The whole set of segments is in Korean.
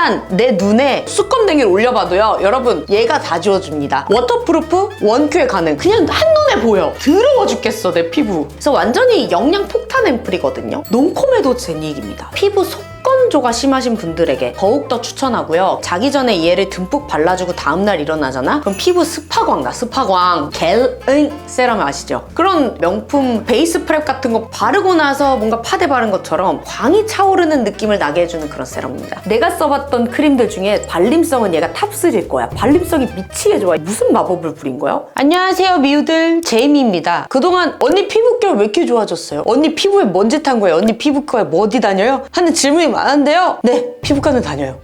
일단 내 눈에 수검댕이를 올려봐도요, 여러분 얘가 다 지워줍니다. 워터프루프, 원큐에 가능. 그냥 한눈에 보여. 더러워 죽겠어 내 피부. 그래서 완전히 영양 폭탄 앰플이거든요. 논콤에도 제닉입니다. 피부 속건조가 심하신 분들에게 더욱더 추천하고요. 자기 전에 얘를 듬뿍 발라주고 다음날 일어나잖아? 그럼 피부 스파광 나. 스파광. 겔응 세럼 아시죠? 그런 명품 베이스 프랩 같은 거 바르고 나서 뭔가 파데 바른 것처럼 광이 차오르는 느낌을 나게 해주는 그런 세럼입니다. 내가 써봤던 크림들 중에 발림성은 얘가 탑3일 거야. 발림성이 미치게 좋아. 무슨 마법을 부린 거야? 안녕하세요 미우들, 제이미입니다. 그동안 언니 피부결 왜 이렇게 좋아졌어요? 언니 피부에 뭔 짓 한 거예요? 언니 피부과에 뭐 어디 다녀요? 하는 질문이 많은데요. 네, 피부과는 다녀요.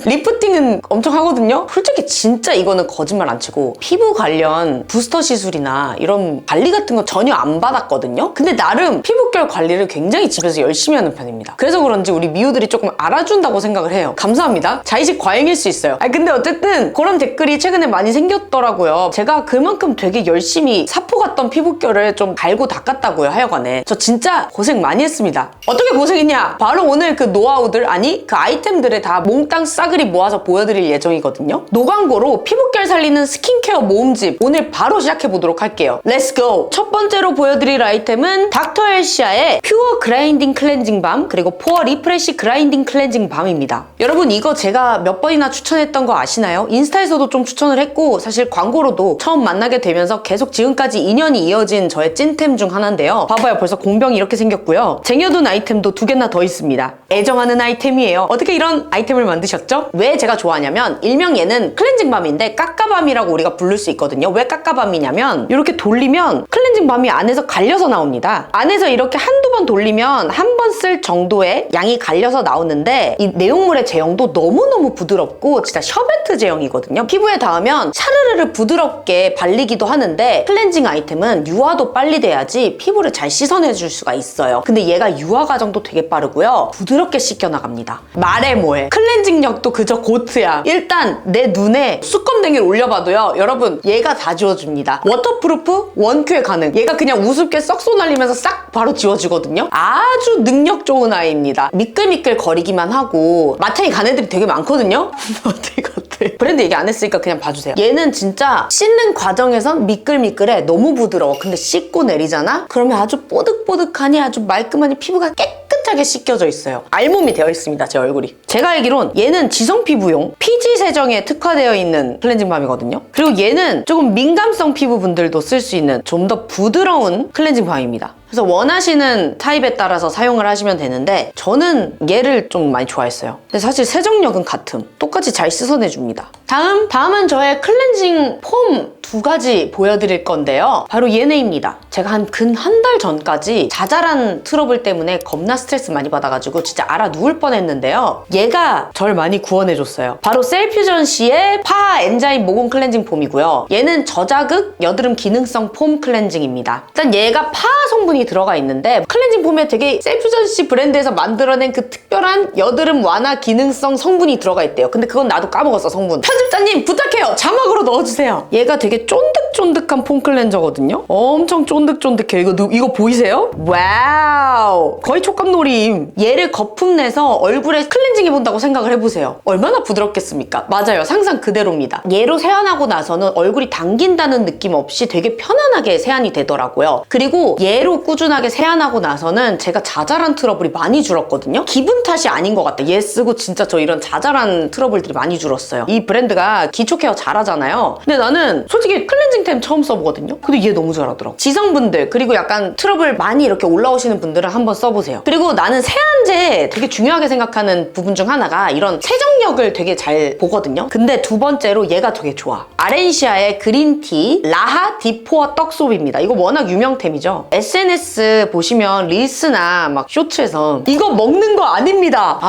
리프팅은 엄청 하거든요. 솔직히 진짜 이거는 거짓말 안 치고 피부 관련 부스터 시술이나 이런 관리 같은 거 전혀 안 받았거든요. 근데 나름 피부결 관리를 굉장히 집에서 열심히 하는 편입니다. 그래서 그런지 우리 미우들이 조금 알아준다고 생각을 해요. 감사합니다. 자의식 과잉일 수 있어요. 근데 어쨌든 그런 댓글이 최근에 많이 생겼더라고요. 제가 그만큼 되게 열심히 사포 같던 피부결을 좀 갈고 닦았다고요. 하여간에 저 진짜 고생 많이 했습니다. 어떻게 고생했냐? 바로 오늘 그 노하우들, 아니 그 아이템들을 다 몽땅 싸그리 모아서 보여드릴 예정이거든요. 노광고로 피부결 살리는 스킨케어 모음집 오늘 바로 시작해보도록 할게요. 렛츠고! 첫 번째로 보여드릴 아이템은 닥터 엘시아의 퓨어 그라인딩 클렌징 밤, 그리고 포어 리프레쉬 그라인딩 클렌징 밤입니다. 여러분 이거 제가 몇 번이나 추천했던 거 아시나요? 인스타에서도 좀 추천을 했고 사실 광고로도 처음 만나게 되면서 계속 지금까지 인연이 이어진 저의 찐템 중 하나인데요. 봐봐요, 벌써 공병이 이렇게 생겼고요. 쟁여둔 아이템도 2개나 더 있습니다. 애정하는 아이템이에요. 어떻게 이런 아이템을 만드셨죠? 왜 제가 좋아하냐면 일명 얘는 클렌징 밤인데 까까밤이라고 우리가 부를 수 있거든요. 왜 까까밤이냐면 이렇게 돌리면 클렌징 밤이 안에서 갈려서 나옵니다. 안에서 이렇게 한두 번 돌리면 한 번 쓸 정도의 양이 갈려서 나오는데 이 내용물의 제형도 너무너무 부드럽고 진짜 셔베트 제형이거든요. 피부에 닿으면 샤르르르 부드럽게 발리기도 하는데 클렌징 아이템은 유화도 빨리 돼야지 피부를 잘 씻어내줄 수가 있어요. 근데 얘가 유화 과정도 되게 빠르고요. 부드럽게 씻겨나갑니다. 말해 뭐해. 클렌징력도 그저 고트야. 일단 내 눈에 수검댕이를 올려봐도요, 여러분 얘가 다 지워줍니다. 워터프루프, 원큐에 가능. 얘가 그냥 우습게 썩 쏘날리면서 싹 바로 지워주거든요. 아주 능력 좋은 아이입니다. 미끌미끌 거리기만 하고 마탱이 간 애들이 되게 많거든요. 어때 같아. 브랜드 얘기 안 했으니까 그냥 봐주세요. 얘는 진짜 씻는 과정에선 미끌미끌해. 너무 부드러워. 근데 씻고 내리잖아? 그러면 아주 뽀득뽀득하니 아주 말끔하니 피부가 깨끗하게 씻겨져 있어요. 알몸이 되어 있습니다, 제 얼굴이. 제가 알기론 얘는 지성 피부용 피지 세정에 특화되어 있는 클렌징 밤이거든요. 그리고 얘는 조금 민감성 피부분들도 쓸 수 있는 좀 더 부드러운 클렌징 밤입니다. 그래서 원하시는 타입에 따라서 사용을 하시면 되는데 저는 얘를 좀 많이 좋아했어요. 근데 사실 세정력은 같음. 똑같이 잘 씻어내줍니다. 다음은 저의 클렌징 폼 2가지 보여드릴 건데요. 바로 얘네입니다. 제가 근 한 달 전까지 자잘한 트러블 때문에 겁나 스트레스 많이 받아가지고 진짜 알아 누울 뻔했는데요. 얘가 절 많이 구원해줬어요. 바로 셀퓨전시의 파 엔자임 모공 클렌징 폼이고요. 얘는 저자극 여드름 기능성 폼 클렌징입니다. 일단 얘가 파 성분이 들어가 있는데 클렌징 폼에 되게 셀퓨전시 브랜드에서 만들어낸 그 특별한 여드름 완화 기능성 성분이 들어가 있대요. 근데 그건 나도 까먹었어, 성분. 편집자님 부탁해요. 자막으로 넣어주세요. 얘가 되게 쫀득쫀득한 폼 클렌저거든요. 엄청 쫀득쫀득해요. 이거 보이세요? 와우, 거의 촉감놀이임. 얘를 거품 내서 얼굴에 클렌징 해본다고 생각을 해보세요. 얼마나 부드럽겠습니까? 맞아요, 상상 그대로입니다. 얘로 세안하고 나서는 얼굴이 당긴다는 느낌 없이 되게 편안하게 세안이 되더라고요. 그리고 얘로 꾸준하게 세안하고 나서는 제가 자잘한 트러블이 많이 줄었거든요. 기분 탓이 아닌 것 같다. 얘 쓰고 진짜 저 이런 자잘한 트러블들이 많이 줄었어요. 이 브랜드가 기초 케어 잘하잖아요. 근데 나는 솔직히 클렌징템 처음 써보거든요. 근데 얘 너무 잘하더라고. 지성분들 그리고 약간 트러블 많이 이렇게 올라오시는 분들은 한번 써보세요. 그리고 나는 세안제 되게 중요하게 생각하는 부분 중 하나가 이런 세정력을 되게 잘 보거든요. 근데 2번째로 얘가 되게 좋아. 아렌시아의 그린티 라하 디포어 떡소비입니다. 이거 워낙 유명템이죠. SNS 보시면 릴스나 막 쇼츠에서 이거 먹는 거 아닙니다.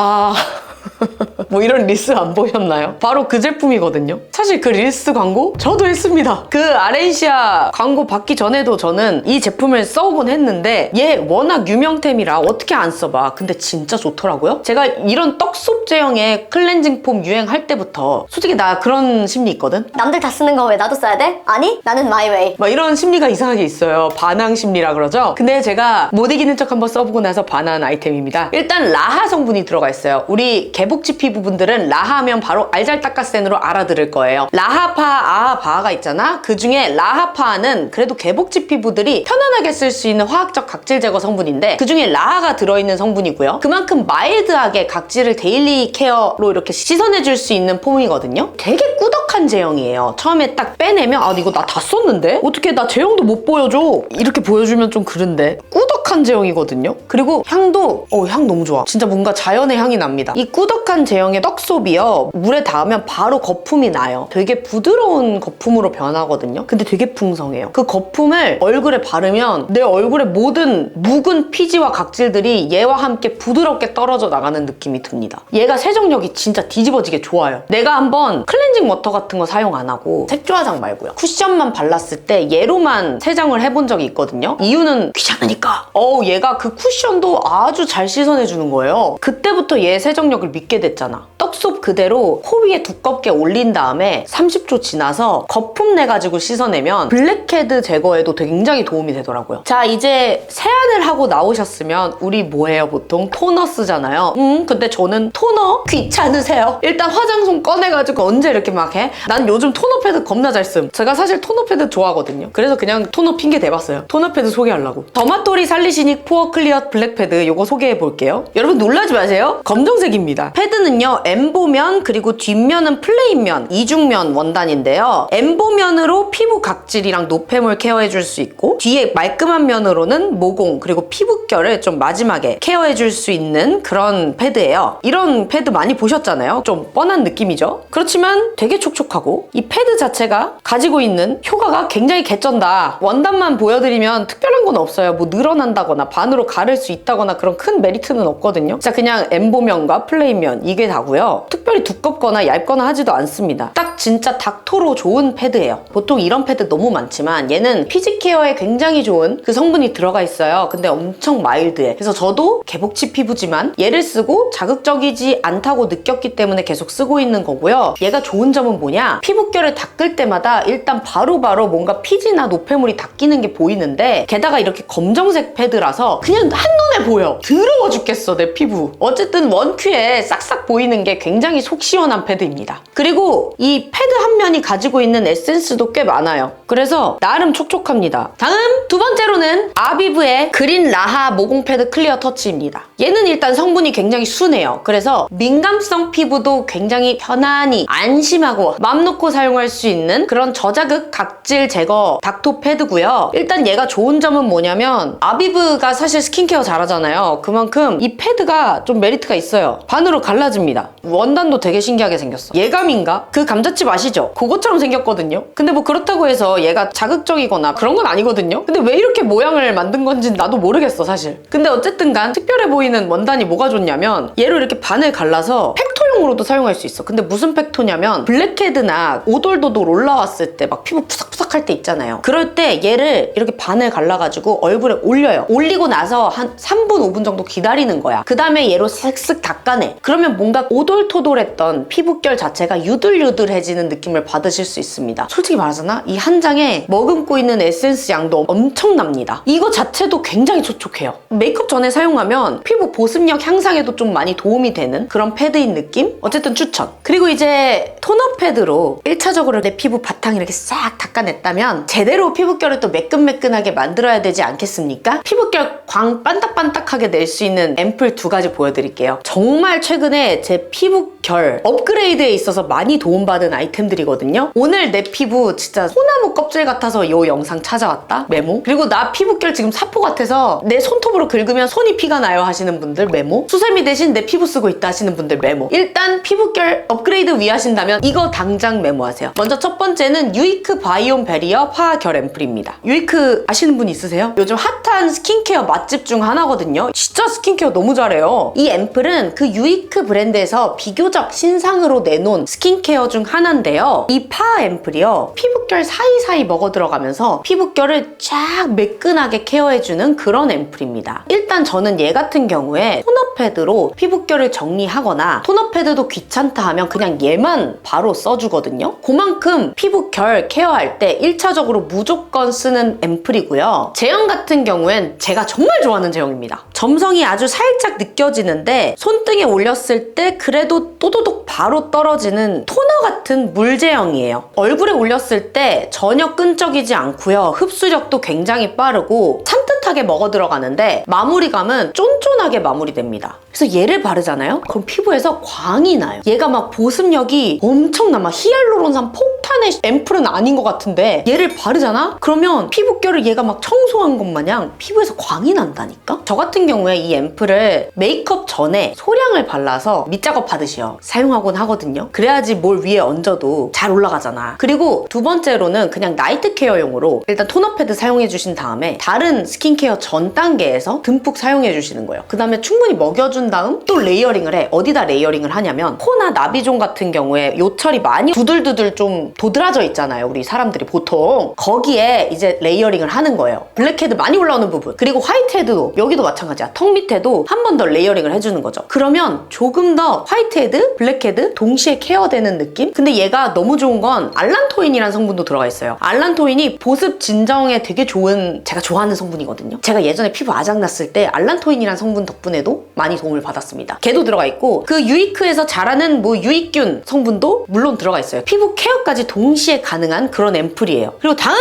뭐 이런 릴스 안 보셨나요? 바로 그 제품이거든요. 사실 그 릴스 광고 저도 했습니다. 그 아렌시아 광고 받기 전에도 저는 이 제품을 써보곤 했는데 얘 워낙 유명템이라 어떻게 안 써봐. 근데 진짜 좋더라고요. 제가 이런 떡속 제형의 클렌징 폼 유행할 때부터 솔직히 나 그런 심리 있거든. 남들 다 쓰는 거 왜 나도 써야 돼? 아니, 나는 my way. 막 이런 심리가 이상하게 있어요. 반항 심리라 그러죠. 근데 제가 못 이기는 척 한번 써보고 나서 반한 아이템입니다. 일단 라하 성분이 들어가 있어요. 우리 개복치 피부 피부분들은 라하면 바로 알잘딱가센으로 알아들을 거예요. 라하파, 아하바가 있잖아. 그 중에 라하파는 그래도 개복치 피부들이 편안하게 쓸 수 있는 화학적 각질 제거 성분인데 그 중에 라하가 들어있는 성분이고요. 그만큼 마일드하게 각질을 데일리 케어로 이렇게 씻어내줄 수 있는 폼이거든요. 되게 꾸덕한 제형이에요. 처음에 딱 빼내면 아 이거 나 다 썼는데? 어떻게 나 제형도 못 보여줘? 이렇게 보여주면 좀 그런데 꾸덕한 제형이거든요. 그리고 향도 향 너무 좋아. 진짜 뭔가 자연의 향이 납니다. 이 꾸덕한 제형의 떡소비요. 물에 닿으면 바로 거품이 나요. 되게 부드러운 거품으로 변하거든요. 근데 되게 풍성해요. 그 거품을 얼굴에 바르면 내 얼굴의 모든 묵은 피지와 각질들이 얘와 함께 부드럽게 떨어져 나가는 느낌이 듭니다. 얘가 세정력이 진짜 뒤집어지게 좋아요. 내가 한번 클렌징 워터 같은 거 사용 안 하고 색조화장 말고요. 쿠션만 발랐을 때 얘로만 세정을 해본 적이 있거든요. 이유는 귀찮으니까. 얘가 그 쿠션도 아주 잘 씻어내주는 거예요. 그때부터 얘 세정력을 믿게 됐잖아. 떡속 그대로 코 위에 두껍게 올린 다음에 30초 지나서 거품 내가지고 씻어내면 블랙헤드 제거에도 굉장히 도움이 되더라고요. 자, 이제 세안을 하고 나오셨으면 우리 뭐해요? 보통 토너 쓰잖아요. 근데 저는 토너 귀찮으세요? 일단 화장솜 꺼내가지고 언제 이렇게 막 해? 난 요즘 토너 패드 겁나 잘 씀. 제가 사실 토너 패드 좋아하거든요. 그래서 그냥 토너 핑계 대봤어요. 토너 패드 소개하려고. 더마토리 살리시닉 포어 클리어 블랙 패드 요거 소개해볼게요. 여러분 놀라지 마세요. 검정색입니다. 패드는요 엠보면 그리고 뒷면은 플레인면 이중면 원단인데요. 엠보면으로 피부 각질이랑 노폐물 케어해줄 수 있고 뒤에 말끔한 면으로는 모공 그리고 피부결을 좀 마지막에 케어해줄 수 있는 그런 패드예요. 이런 패드 많이 보셨잖아요. 좀 뻔한 느낌이죠. 그렇지만 되게 촉촉하고 이 패드 자체가 가지고 있는 효과가 굉장히 개쩐다. 원단만 보여드리면 특별한 건 없어요. 뭐 늘어난다거나 반으로 가를 수 있다거나 그런 큰 메리트는 없거든요. 진짜 그냥 엠보면과 플레인면 이게 다고요. 특별히 두껍거나 얇거나 하지도 않습니다. 딱 진짜 닥터로 좋은 패드예요. 보통 이런 패드 너무 많지만 얘는 피지 케어에 굉장히 좋은 그 성분이 들어가 있어요. 근데 엄청 마일드해. 그래서 저도 개복치 피부지만 얘를 쓰고 자극적이지 않다고 느꼈기 때문에 계속 쓰고 있는 거고요. 얘가 좋은 점은 뭐냐? 피부결을 닦을 때마다 일단 바로바로 뭔가 피지나 노폐물이 닦이는 게 보이는데 게다가 이렇게 검정색 패드라서 그냥 한눈에 보여. 더러워 죽겠어 내 피부. 어쨌든 원큐에 싹싹 보이는 게 굉장히 속 시원한 패드입니다. 그리고 이 패드 한 면이 가지고 있는 에센스도 꽤 많아요. 그래서 나름 촉촉합니다. 다음 두 번째로는 아비브의 그린 라하 모공 패드 클리어 터치입니다. 얘는 일단 성분이 굉장히 순해요. 그래서 민감성 피부도 굉장히 편안히 안심하고 맘 놓고 사용할 수 있는 그런 저자극 각질 제거 닥터 패드고요. 일단 얘가 좋은 점은 뭐냐면 아비브가 사실 스킨케어 잘하잖아요. 그만큼 이 패드가 좀 메리트가 있어요. 반으로 갈라집니다. 원단도 되게 신기하게 생겼어. 예감인가? 그 감자칩 아시죠? 그것처럼 생겼거든요. 근데 뭐 그렇다고 해서 얘가 자극적이거나 그런 건 아니거든요. 근데 왜 이렇게 모양을 만든 건지 나도 모르겠어 사실. 근데 어쨌든 간 특별해 보이는 원단이 뭐가 좋냐면 얘로 이렇게 반을 갈라서 팩토용으로도 사용할 수 있어. 근데 무슨 팩토냐면 블랙헤드나 오돌도돌 올라왔을 때 막 피부 푸석푸석할 때 있잖아요. 그럴 때 얘를 이렇게 반을 갈라가지고 얼굴에 올려요. 올리고 나서 한 3분 5분 정도 기다리는 거야. 그 다음에 얘로 슥슥 닦아내. 그러면 뭔가 오돌토돌했던 피부결 자체가 유들유들해지는 느낌을 받으실 수 있습니다. 솔직히 말하잖아? 이 한 장에 머금고 있는 에센스 양도 엄청납니다. 이거 자체도 굉장히 촉촉해요. 메이크업 전에 사용하면 피부 보습력 향상에도 좀 많이 도움이 되는 그런 패드인 느낌? 어쨌든 추천. 그리고 이제 토너 패드로 1차적으로 내 피부 바탕 이렇게 싹 닦아냈다면 제대로 피부결을 또 매끈매끈하게 만들어야 되지 않겠습니까? 피부결 광 반딱반딱하게 낼 수 있는 앰플 두 가지 보여드릴게요. 정말 최근에 제 피부결 업그레이드에 있어서 많이 도움받은 아이템들이거든요. 오늘 내 피부 진짜 소나무 껍질 같아서 이 영상 찾아왔다? 메모. 그리고 나 피부결 지금 사포 같아서 내 손톱으로 긁으면 손이 피가 나요 하시는 분들 메모. 수세미 대신 내 피부 쓰고 있다 하시는 분들 메모. 일단 피부결 업그레이드 위하신다면 이거 당장 메모하세요. 먼저 첫 번째는 유이크 바이옴 베리어 화결 앰플입니다. 유이크 아시는 분 있으세요? 요즘 핫한 스킨케어 맛집 중 하나거든요. 진짜 스킨케어 너무 잘해요. 이 앰플은 그 유이크 브랜드에서 비교적 신상으로 내놓은 스킨케어 중 하나인데요. 이 파 앰플이요. 피부결 사이사이 먹어 들어가면서 피부결을 쫙 매끈하게 케어해주는 그런 앰플입니다. 일단 저는 얘 같은 경우에 토너 패드로 피부결을 정리하거나 토너 패드 패드도 귀찮다 하면 그냥 얘만 바로 써주거든요. 그만큼 피부 결 케어할 때 1차적으로 무조건 쓰는 앰플이고요. 제형 같은 경우엔 제가 정말 좋아하는 제형입니다. 점성이 아주 살짝 느껴지는데 손등에 올렸을 때 그래도 또도독 바로 떨어지는 토너 같은 물 제형이에요. 얼굴에 올렸을 때 전혀 끈적이지 않고요. 흡수력도 굉장히 빠르고 산뜻하게 먹어 들어가는데 마무리감은 쫀쫀하게 마무리됩니다. 그래서 얘를 바르잖아요? 그럼 피부에서 광이 나요. 얘가 막 보습력이 엄청나. 막 히알루론산 폭탄의 앰플은 아닌 것 같은데 얘를 바르잖아? 그러면 피부결을 얘가 막 청소한 것 마냥 피부에서 광이 난다니까? 저 같은 경우에 이 앰플을 메이크업 전에 소량을 발라서 밑작업 하듯이요. 사용하곤 하거든요. 그래야지 뭘 위에 얹어도 잘 올라가잖아. 그리고 두 번째로는 그냥 나이트 케어용으로 일단 토너 패드 사용해 주신 다음에 다른 스킨케어 전 단계에서 듬뿍 사용해 주시는 거예요. 그 다음에 충분히 먹여준 다음 또 레이어링을 해. 어디다 레이어링을 하냐면 코나 나비존 같은 경우에 요철이 많이 두들두들 좀 도드라져 있잖아요. 우리 사람들이 보통. 거기에 이제 레이어링을 하는 거예요. 블랙헤드 많이 올라오는 부분. 그리고 화이트헤드도 여기도 마찬가지야. 턱 밑에도 한 번 더 레이어링을 해주는 거죠. 그러면 조금 더 화이트헤드, 블랙헤드 동시에 케어되는 느낌? 근데 얘가 너무 좋은 건 알란토인이라는 성분도 들어가 있어요. 알란토인이 보습 진정에 되게 좋은 제가 좋아하는 성분이거든요. 제가 예전에 피부 아작났을 때 알란토인이라는 성분 덕분에도 많이 도움을 받았습니다. 걔도 들어가 있고 그 유이크에서 자라는 뭐 유익균 성분도 물론 들어가 있어요. 피부 케어까지 동시에 가능한 그런 앰플이에요. 그리고 다음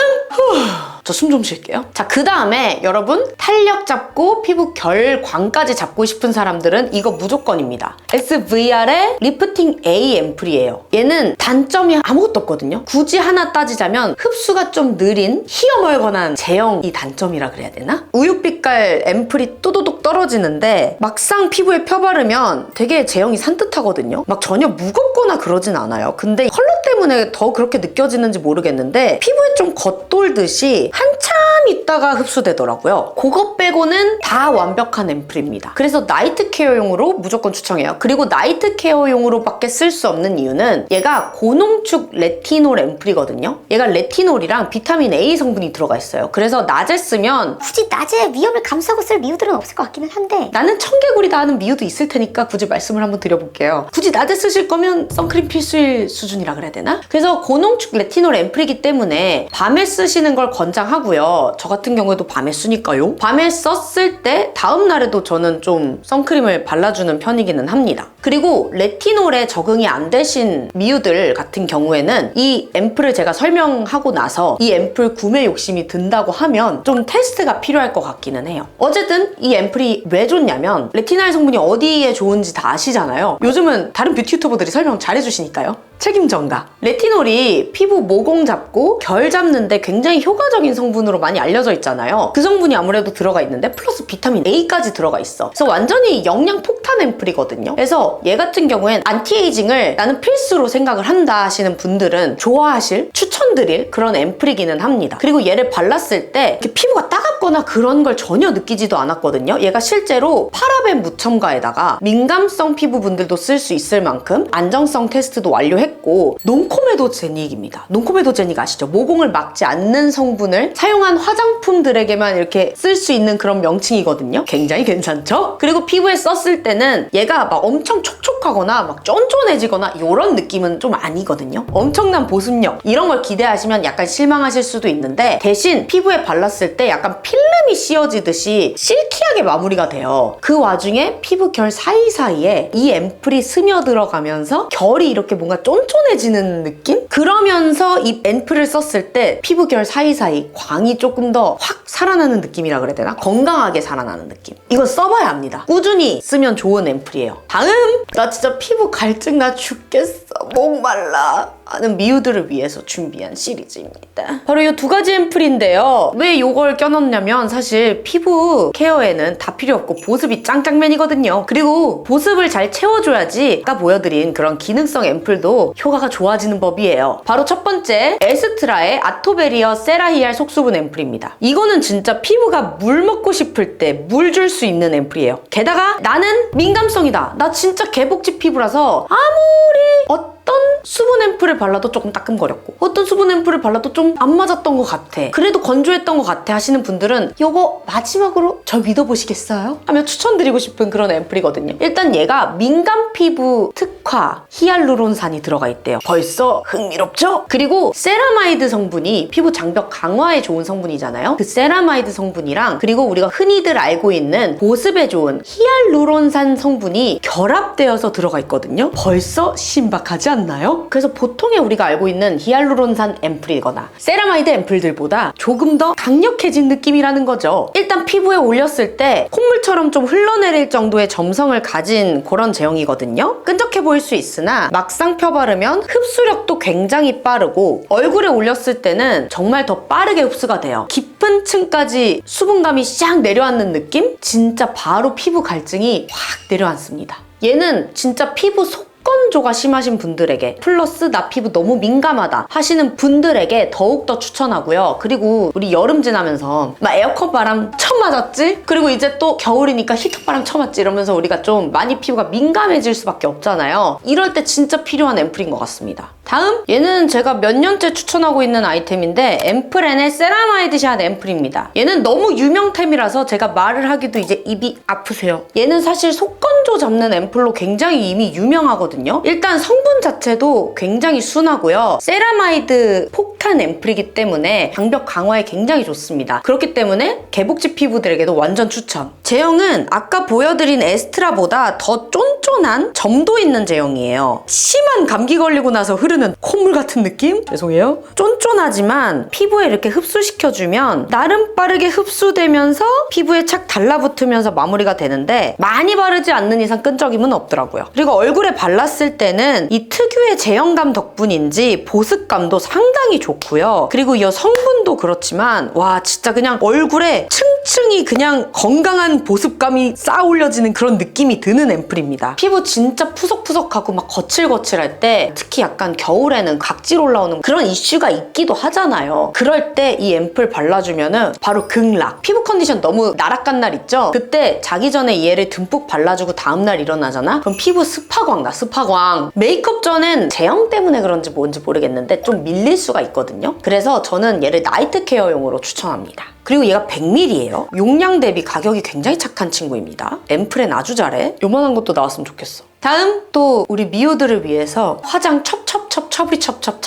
저 숨 좀 쉴게요. 자, 그 다음에 여러분 탄력 잡고 피부 결광까지 잡고 싶은 사람들은 이거 무조건입니다. SVR의 리프팅 A 앰플이에요. 얘는 단점이 아무것도 없거든요. 굳이 하나 따지자면 흡수가 좀 느린 희어멀건한 제형이 단점이라 그래야 되나? 우윳빛깔 앰플이 또도독 떨어지는데 막상 피부에 펴바르면 되게 제형이 산뜻하거든요. 막 전혀 무겁거나 그러진 않아요. 근데 컬러 때문에 더 그렇게 느껴지는지 모르겠는데 피부에 좀 겉돌듯이 한참 있다가 흡수되더라고요. 그거 빼고는 다 완벽한 앰플입니다. 그래서 나이트 케어용으로 무조건 추천해요. 그리고 나이트 케어용으로밖에 쓸 수 없는 이유는 얘가 고농축 레티놀 앰플이거든요. 얘가 레티놀이랑 비타민 A 성분이 들어가 있어요. 그래서 낮에 쓰면 굳이 낮에 위험을 감수하고 쓸 미우들은 없을 것 같기는 한데 나는 청개구리다 하는 미우도 있을 테니까 굳이 말씀을 한번 드려볼게요. 굳이 낮에 쓰실 거면 선크림 필수일 수준이라 그래야 되나? 그래서 고농축 레티놀 앰플이기 때문에 밤에 쓰시는 걸 권장하고요. 저 같은 경우에도 밤에 쓰니까요. 밤에 썼을 때 다음 날에도 저는 좀 선크림을 발라주는 편이기는 합니다. 그리고 레티놀에 적응이 안 되신 미우들 같은 경우에는 이 앰플을 제가 설명하고 나서 이 앰플 구매 욕심이 든다고 하면 좀 테스트가 필요할 것 같기는 해요. 어쨌든 이 앰플이 왜 좋냐면 레티놀 성분이 어디에 좋은지 다 아시잖아요. 요즘은 다른 뷰티 유튜버들이 설명 잘해주시니까요. 책임전가. 레티놀이 피부 모공 잡고 결 잡는데 굉장히 효과적인 성분으로 많이 알려져 있잖아요. 그 성분이 아무래도 들어가 있는데 플러스 비타민 A까지 들어가 있어. 그래서 완전히 영양 폭탄 앰플이거든요. 그래서 얘 같은 경우엔 안티에이징을 나는 필수로 생각을 한다 하시는 분들은 좋아하실, 추천드릴 그런 앰플이기는 합니다. 그리고 얘를 발랐을 때 이렇게 피부가 따갑거나 그런 걸 전혀 느끼지도 않았거든요. 얘가 실제로 파라벤 무첨가에다가 민감성 피부분들도 쓸 수 있을 만큼 안정성 테스트도 완료했고 논코메도제닉입니다. 논코메도제닉 아시죠? 모공을 막지 않는 성분을 사용한 화장품들에게만 이렇게 쓸 수 있는 그런 명칭이거든요. 굉장히 괜찮죠? 그리고 피부에 썼을 때는 얘가 막 엄청 촉촉하거나 막 쫀쫀해지거나 이런 느낌은 좀 아니거든요. 엄청난 보습력 이런 걸 기대하시면 약간 실망하실 수도 있는데 대신 피부에 발랐을 때 약간 필름이 씌어지듯이 실키하게 마무리가 돼요. 그 와중에 피부 결 사이사이에 이 앰플이 스며들어가면서 결이 이렇게 뭔가 쫀쫀해지는 느낌? 그러면서 이 앰플을 썼을 때 피부 결 사이사이 광이 조금 더 확 살아나는 느낌이라 그래야 되나? 건강하게 살아나는 느낌. 이거 써봐야 합니다. 꾸준히 쓰면 좋은 앰플이에요. 다음! 나 진짜 피부 갈증 나 죽겠어. 목말라. 하는 미우들을 위해서 준비한 시리즈입니다. 바로 이 두 가지 앰플인데요. 왜 이걸 껴넣냐면 사실 피부 케어에는 다 필요 없고 보습이 짱짱맨이거든요. 그리고 보습을 잘 채워줘야지 아까 보여드린 그런 기능성 앰플도 효과가 좋아지는 법이에요. 바로 첫 번째 에스트라의 아토베리어 세라히알 속수분 앰플입니다. 이거는 진짜 피부가 물 먹고 싶을 때 물 줄 수 있는 앰플이에요. 게다가 나는 민감성이다. 나 진짜 개복지 피부라서 아무리 어떤 수분 앰플을 발라도 조금 따끔거렸고 어떤 수분 앰플을 발라도 좀 안 맞았던 것 같아. 그래도 건조했던 것 같아 하시는 분들은 요거 마지막으로 저 믿어보시겠어요? 하며 추천드리고 싶은 그런 앰플이거든요. 일단 얘가 민감 피부 특화 히알루론산이 들어가 있대요. 벌써 흥미롭죠? 그리고 세라마이드 성분이 피부 장벽 강화에 좋은 성분이잖아요. 그 세라마이드 성분이랑 그리고 우리가 흔히들 알고 있는 보습에 좋은 히알루론산 성분이 결합되어서 들어가 있거든요. 벌써 신박하지 않나요? 그래서 보통의 우리가 알고 있는 히알루론산 앰플이거나 세라마이드 앰플들보다 조금 더 강력해진 느낌이라는 거죠. 일단 피부에 올렸을 때 콧물처럼 좀 흘러내릴 정도의 점성을 가진 그런 제형이거든요. 끈적해 보일 수 있으나 막상 펴바르면 흡수력도 굉장히 빠르고 얼굴에 올렸을 때는 정말 더 빠르게 흡수가 돼요. 깊은 층까지 수분감이 샥 내려앉는 느낌? 진짜 바로 피부 갈증이 확 내려앉습니다. 얘는 진짜 피부 속건조가 심하신 분들에게 플러스 나 피부 너무 민감하다 하시는 분들에게 더욱더 추천하고요. 그리고 우리 여름 지나면서 막 에어컨 바람 처음 맞았지? 그리고 이제 또 겨울이니까 히터 바람 처음 맞지? 이러면서 우리가 좀 많이 피부가 민감해질 수밖에 없잖아요. 이럴 때 진짜 필요한 앰플인 것 같습니다. 다음, 얘는 제가 몇 년째 추천하고 있는 아이템인데 앰플앤의 세라마이드 샷 앰플입니다. 얘는 너무 유명템이라서 제가 말을 하기도 이제 입이 아프세요. 얘는 사실 속건조 잡는 앰플로 굉장히 이미 유명하거든요. 일단 성분 자체도 굉장히 순하고요. 세라마이드 폭탄 앰플이기 때문에 장벽 강화에 굉장히 좋습니다. 그렇기 때문에 개복지 피부들에게도 완전 추천. 제형은 아까 보여드린 에스트라보다 더 쫀쫀한 점도 있는 제형이에요. 심한 감기 걸리고 나서 흐르는 콧물 같은 느낌? 죄송해요. 쫀쫀하지만 피부에 이렇게 흡수시켜주면 나름 빠르게 흡수되면서 피부에 착 달라붙으면서 마무리가 되는데 많이 바르지 않는 이상 끈적임은 없더라고요. 그리고 얼굴에 발랐을 때는 이 특유의 제형감 덕분인지 보습감도 상당히 좋고요. 그리고 이 성분도 그렇지만 와 진짜 그냥 얼굴에 층층이 그냥 건강한 보습감이 쌓아 올려지는 그런 느낌이 드는 앰플입니다. 피부 진짜 푸석푸석하고 막 거칠거칠할 때 특히 약간 겨울에는 각질 올라오는 그런 이슈가 있기도 하잖아요. 그럴 때 이 앰플 발라주면은 바로 극락. 피부 컨디션 너무 나락간 날 있죠? 그때 자기 전에 얘를 듬뿍 발라주고 다음날 일어나잖아? 그럼 피부 스파광 나, 스파광. 메이크업 전엔 제형 때문에 그런지 뭔지 모르겠는데 좀 밀릴 수가 있거든요. 그래서 저는 얘를 나이트 케어용으로 추천합니다. 그리고 얘가 100ml예요. 용량 대비 가격이 굉장히 착한 친구입니다. 앰플엔 아주 잘해. 요만한 것도 나왔으면 좋겠어. 다음 또 우리 미우들을 위해서 화장 첩첩첩 첩이첩첩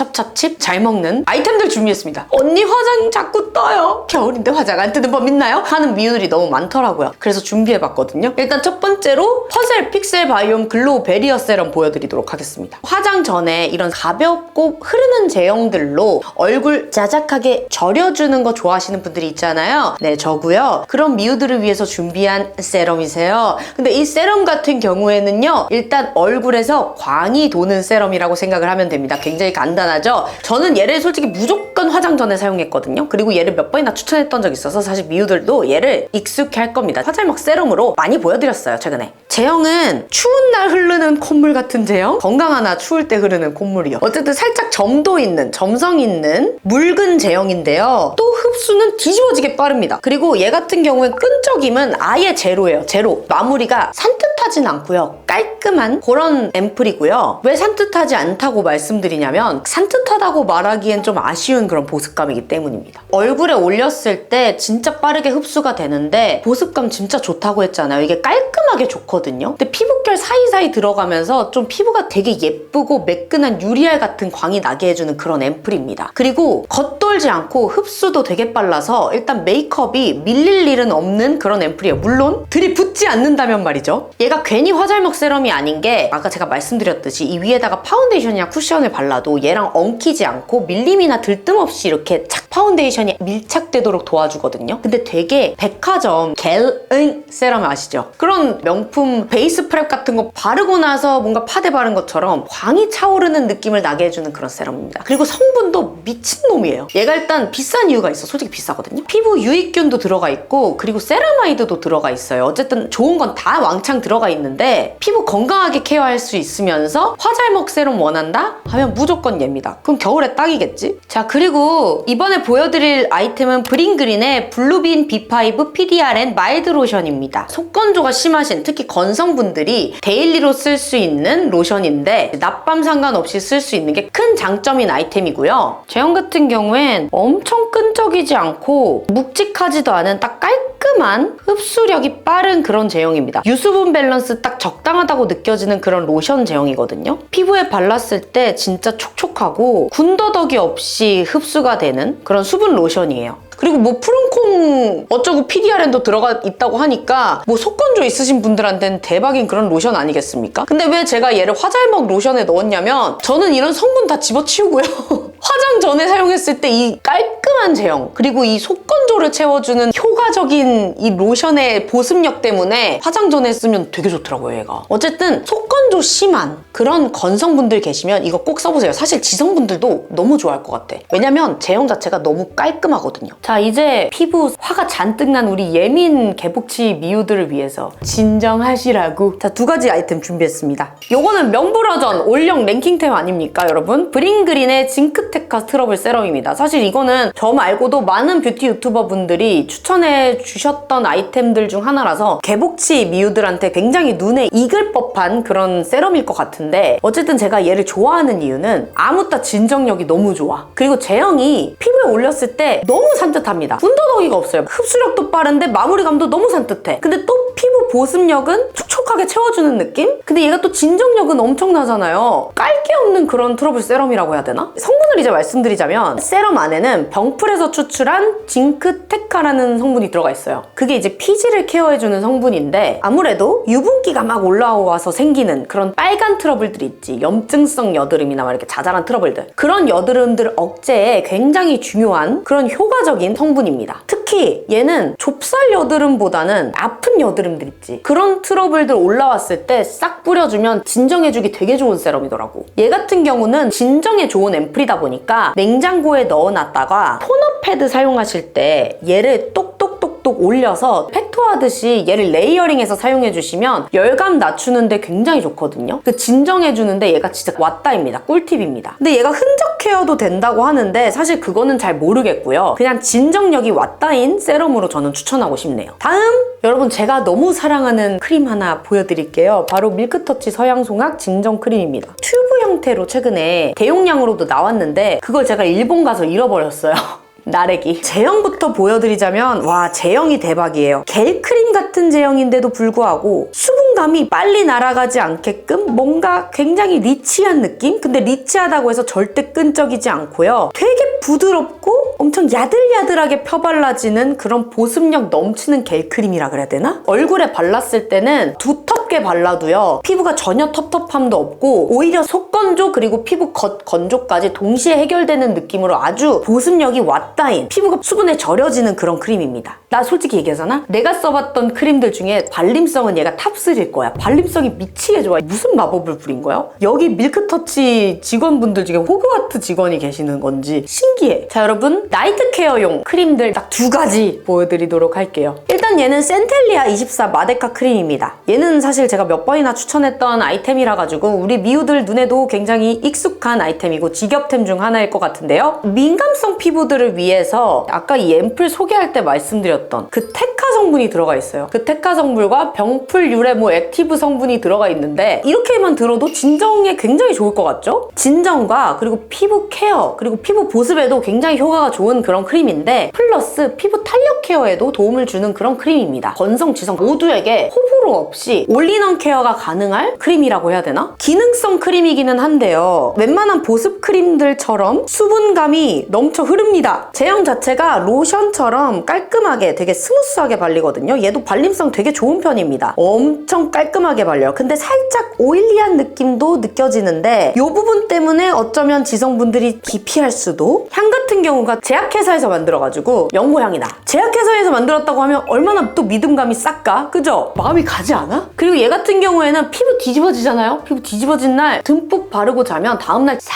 잘 먹는 아이템들 준비했습니다. 언니 화장 자꾸 떠요. 겨울인데 화장 안 뜨는 법 있나요? 하는 미우들이 너무 많더라고요. 그래서 준비해봤거든요. 일단 첫 번째로 퍼셀 픽셀 바이옴 글로우 베리어 세럼 보여드리도록 하겠습니다. 화장 전에 이런 가볍고 흐르는 제형들로 얼굴 자작하게 절여주는 거 좋아하시는 분들이 있잖아요. 네, 저고요. 그런 미우들을 위해서 준비한 세럼이세요. 근데 이 세럼 같은 경우에는요. 일단 얼굴에서 광이 도는 세럼이라고 생각을 하면 됩니다. 굉장히 간단하죠? 저는 얘를 솔직히 무조건 화장 전에 사용했거든요. 그리고 얘를 몇 번이나 추천했던 적이 있어서 사실 미우들도 얘를 익숙해 할 겁니다. 화잘먹 세럼으로 많이 보여드렸어요, 최근에. 제형은 추운 날 흐르는 콧물 같은 제형? 건강하나 추울 때 흐르는 콧물이요. 어쨌든 살짝 점도 있는, 점성 있는 묽은 제형인데요. 또 흡수는 뒤집어지게 빠릅니다. 그리고 얘 같은 경우엔 끈적임은 아예 제로예요. 제로. 마무리가 산뜻하진 않고요. 깔끔한 그런 앰플이고요. 왜 산뜻하지 않다고 말씀드리냐면 산뜻하다고 말하기엔 좀 아쉬운 그런 보습감이기 때문입니다. 얼굴에 올렸을 때 진짜 빠르게 흡수가 되는데 보습감 진짜 좋다고 했잖아요. 이게 깔끔하게 좋거든요. 근데 피부결 사이사이 들어가면서 좀 피부가 되게 예쁘고 매끈한 유리알 같은 광이 나게 해주는 그런 앰플입니다. 그리고 겉돌지 않고 흡수도 되게 빨라서 일단 메이크업이 밀릴 일은 없는 그런 앰플이에요. 물론 들이붓지 않는다면 말이죠. 얘가 괜히 화잘먹 세럼이 아닌 게 아까 제가 말씀드렸듯이 이 위에다가 파운데이션이나 쿠션을 발라도 얘랑 엉키지 않고 밀림이나 들뜸 없이 이렇게 착 파운데이션이 밀착되도록 도와주거든요. 근데 되게 백화점 갤응 세럼 아시죠? 그런 명품 베이스 프랩 같은 거 바르고 나서 뭔가 파데 바른 것처럼 광이 차오르는 느낌을 나게 해주는 그런 세럼입니다. 그리고 성분도 미친놈이에요. 얘가 일단 비싼 이유가 있어. 솔직히 비싸거든요. 피부 유익균도 들어가 있고 그리고 세라마이드도 들어가 있어요. 어쨌든 좋은 건 다 왕창 들어가 있는데 피부 건강하게 케어할 수 있으면서 화잘먹 세럼 원한다? 하면 무조건 얘입니다. 그럼 겨울에 딱이겠지? 자, 그리고 이번에 이번에 보여드릴 아이템은 브링그린의 블루빈 B5 PDRN 마일드 로션입니다. 속건조가 심하신 특히 건성분들이 데일리로 쓸 수 있는 로션인데 낮밤 상관없이 쓸 수 있는 게 큰 장점인 아이템이고요. 제형 같은 경우엔 엄청 끈적이지 않고 묵직하지도 않은 딱 깔끔한 흡수력이 빠른 그런 제형입니다. 유수분 밸런스 딱 적당하다고 느껴지는 그런 로션 제형이거든요. 피부에 발랐을 때 진짜 촉촉하고 군더더기 없이 흡수가 되는 그런 수분 로션이에요. 그리고 뭐 푸른콩 어쩌고 PDRN도 들어가 있다고 하니까 뭐 속건조 있으신 분들한테는 대박인 그런 로션 아니겠습니까? 근데 왜 제가 얘를 화잘먹 로션에 넣었냐면 저는 이런 성분 다 집어치우고요. 화장 전에 사용했을 때 이 깔끔한 제형 그리고 이 속건조를 채워주는 효과적인 이 로션의 보습력 때문에 화장 전에 쓰면 되게 좋더라고요, 얘가. 어쨌든 속건조 심한 그런 건성분들 계시면 이거 꼭 써보세요. 사실 지성분들도 너무 좋아할 것 같아. 왜냐면 제형 자체가 너무 깔끔하거든요. 자, 이제 피부 화가 잔뜩 난 우리 예민 개복치 미우들을 위해서 진정하시라고 자, 2가지 아이템 준비했습니다. 요거는 명불허전 올영 랭킹템 아닙니까, 여러분? 브링그린의 징크테카 트러블 세럼입니다. 사실 이거는 저 말고도 많은 뷰티 유튜버 분들이 추천해 주셨던 아이템들 중 하나라서 개복치 미우들한테 굉장히 눈에 익을 법한 그런 세럼일 것 같은데 어쨌든 제가 얘를 좋아하는 이유는 아무따 진정력이 너무 좋아. 그리고 제형이 피부에 올렸을 때 너무 산뜻합니다. 군더더기가 없어요. 흡수력도 빠른데 마무리감도 너무 산뜻해. 근데 또 피부 보습력은 촉촉하게 채워주는 느낌? 근데 얘가 또 진정력은 엄청나잖아요. 깔 게 없는 그런 트러블 세럼이라고 해야 되나? 성분을 이제 말씀드리자면 세럼 안에는 병풀에서 추출한 징크테카라는 성분이 들어가 있어요. 그게 이제 피지를 케어해주는 성분인데 아무래도 유분기가 막 올라와서 생기는 그런 빨간 트러블들 있지. 염증성 여드름이나 막 이렇게 자잘한 트러블들. 그런 여드름들 억제에 굉장히 중요한 그런 효과적인 성분입니다. 특히 얘는 좁쌀 여드름보다는 아픈 여드름들 있지. 그런 트러블들 올라왔을 때 싹 뿌려주면 진정해주기 되게 좋은 세럼이더라고. 얘 같은 경우는 진정에 좋은 앰플이다 보니까 냉장고에 넣어놨다가 토너 패드 사용하실 때 얘를 똑똑똑똑 올려서 팩토하듯이 얘를 레이어링해서 사용해주시면 열감 낮추는데 굉장히 좋거든요. 그 진정해주는데 얘가 진짜 왓다입니다. 꿀팁입니다. 근데 얘가 흔적 케어도 된다고 하는데 사실 그거는 잘 모르겠고요. 그냥 진정력이 왓다인 세럼으로 저는 추천하고 싶네요. 다음! 여러분 제가 너무 사랑하는 크림 하나 보여드릴게요. 바로 밀크터치 서양송악 진정 크림입니다. 튜브 형태로 최근에 대용량으로도 나왔는데 그걸 제가 일본 가서 잃어버렸어요. 나래기. 제형부터 보여드리자면 와, 제형이 대박이에요. 겔크림 같은 제형인데도 불구하고 수분감이 빨리 날아가지 않게끔 뭔가 굉장히 리치한 느낌? 근데 리치하다고 해서 절대 끈적이지 않고요. 되게 부드럽고 엄청 야들야들하게 펴발라지는 그런 보습력 넘치는 겔크림이라 그래야 되나? 얼굴에 발랐을 때는 두텁게 발라도요. 피부가 전혀 텁텁함도 없고 오히려 속건조 그리고 피부 겉 건조까지 동시에 해결되는 느낌으로 아주 보습력이 왓다인 피부가 수분에 절여지는 그런 크림입니다. 나 솔직히 얘기하잖아? 내가 써봤던 크림들 중에 발림성은 얘가 탑3일 거야. 발림성이 미치게 좋아. 무슨 마법을 부린 거야? 여기 밀크터치 직원분들 중에 호그와트 직원이 계시는 건지 신기해. 자, 여러분 나이트 케어용 크림들 딱 2가지 보여드리도록 할게요. 일단 얘는 센텔리아 24 마데카 크림입니다. 얘는 사실 제가 몇 번이나 추천했던 아이템이라 가지고 우리 미우들 눈에도 굉장히 익숙한 아이템이고 직업템 중 하나일 것 같은데요. 민감성 피부들을 위해서 아까 이 앰플 소개할 때 말씀드렸던 그 테카 성분이 들어가 있어요. 그 테카 성분과 병풀 유래 뭐 액티브 성분이 들어가 있는데 이렇게만 들어도 진정에 굉장히 좋을 것 같죠? 진정과 그리고 피부 케어 그리고 피부 보습에도 굉장히 효과가 좋은 그런 크림인데 플러스 피부 탄력 케어에도 도움을 주는 그런 크림입니다. 건성, 지성 모두에게 호불호 없이 올인원 케어가 가능할 크림이라고 해야 되나? 기능성 크림이기는 한데요. 웬만한 보습 크림들처럼 수분감이 넘쳐 흐릅니다. 제형 자체가 로션처럼 깔끔하게 되게 스무스하게 발리거든요. 얘도 발림성 되게 좋은 편입니다. 엄청 깔끔하게 발려요. 근데 살짝 오일리한 느낌도 느껴지는데 이 부분 때문에 어쩌면 지성분들이 기피할 수도. 향 같은 경우가 제약회사에서 만들어가지고 연고향이다. 제약회사에서 만들었다고 하면 얼마나 또 믿음감이 싹까? 그죠? 마음이 가지 않아? 그리고 얘 같은 경우에는 피부 뒤집어지잖아요? 피부 뒤집어진 날 듬뿍 바르고 자면 다음날 싹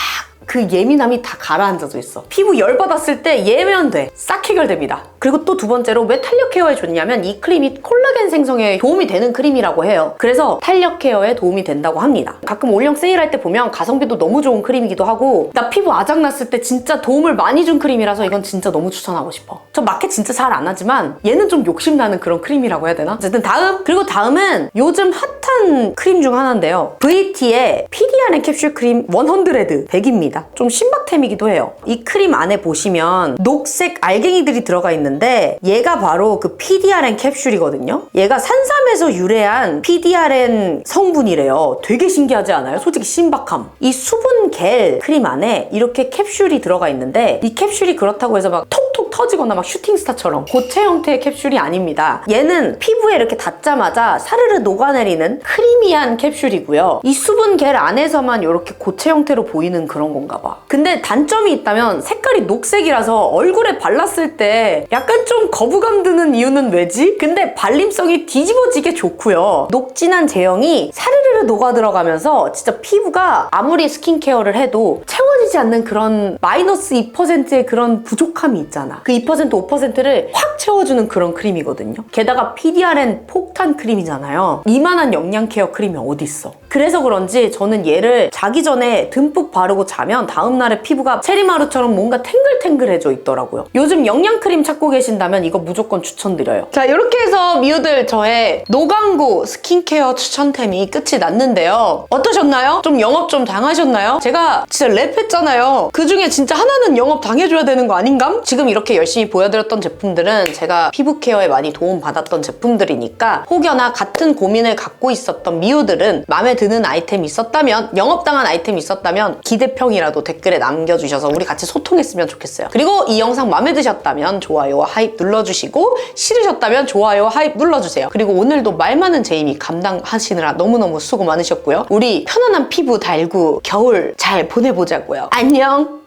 그 예민함이 다 가라앉아져 있어. 피부 열받았을 때 얘면 돼. 싹 해결됩니다. 그리고 또 두 번째로 왜 탄력 케어에 좋냐면 이 크림이 콜라겐 생성에 도움이 되는 크림이라고 해요. 그래서 탄력 케어에 도움이 된다고 합니다. 가끔 올영 세일할 때 보면 가성비도 너무 좋은 크림이기도 하고 나 피부 아작났을 때 진짜 도움을 많이 준 크림이라서 이건 진짜 너무 추천하고 싶어. 저 마켓 진짜 잘 안 하지만 얘는 좀 욕심나는 그런 크림이라고 해야 되나? 어쨌든 다음! 그리고 다음은 요즘 핫한 크림 중 하나인데요. VT의 PDRN 캡슐 크림 100입니다. 좀 신박템이기도 해요. 이 크림 안에 보시면 녹색 알갱이들이 들어가 있는데 얘가 바로 그 PDRN 캡슐이거든요. 얘가 산삼에서 유래한 PDRN 성분이래요. 되게 신기하지 않아요? 솔직히 신박함. 이 수분 겔 크림 안에 이렇게 캡슐이 들어가 있는데 이 캡슐이 그렇다고 해서 막 톡톡 터지거나 막 슈팅스타처럼 고체 형태의 캡슐이 아닙니다. 얘는 피부에 이렇게 닿자마자 사르르 녹아내리는 크리미한 캡슐이고요. 이 수분 겔 안에서만 이렇게 고체 형태로 보이는 그런 건가 봐. 근데 단점이 있다면 색깔이 녹색이라서 얼굴에 발랐을 때 약간 좀 거부감 드는 이유는 왜지? 근데 발림성이 뒤집어지게 좋고요. 녹진한 제형이 사르르 녹아 들어가면서 진짜 피부가 아무리 스킨케어를 해도 채워지지 않는 그런 마이너스 2%의 그런 부족함이 있잖아. 그 2%, 5%를 확 채워주는 그런 크림이거든요. 게다가 PDRN 폭탄 크림이잖아요. 이만한 영양 케어 크림이 어딨어. 그래서 그런지 저는 얘를 자기 전에 듬뿍 바르고 자면 다음날에 피부가 체리마루처럼 뭔가 탱글탱글해져 있더라고요. 요즘 영양크림 찾고 계신다면 이거 무조건 추천드려요. 자, 이렇게 해서 미우들 저의 노광구 스킨케어 추천템이 끝이 났는데요. 어떠셨나요? 좀 영업 좀 당하셨나요? 제가 진짜 랩했잖아요. 그중에 진짜 하나는 영업 당해줘야 되는 거 아닌감? 지금 이렇게 열심히 보여드렸던 제품들은 제가 피부 케어에 많이 도움받았던 제품들이니까 혹여나 같은 고민을 갖고 있었던 미우들은 마음에 드는 아이템이 있었다면, 영업당한 아이템이 있었다면 기대평이라도 댓글에 남겨주셔서 우리 같이 소통했으면 좋겠어요. 그리고 이 영상 마음에 드셨다면 좋아요와 하입 눌러주시고 싫으셨다면 좋아요와 하입 눌러주세요. 그리고 오늘도 말 많은 제이미 감당하시느라 너무너무 수고 많으셨고요. 우리 편안한 피부 달고 겨울 잘 보내보자고요. 안녕!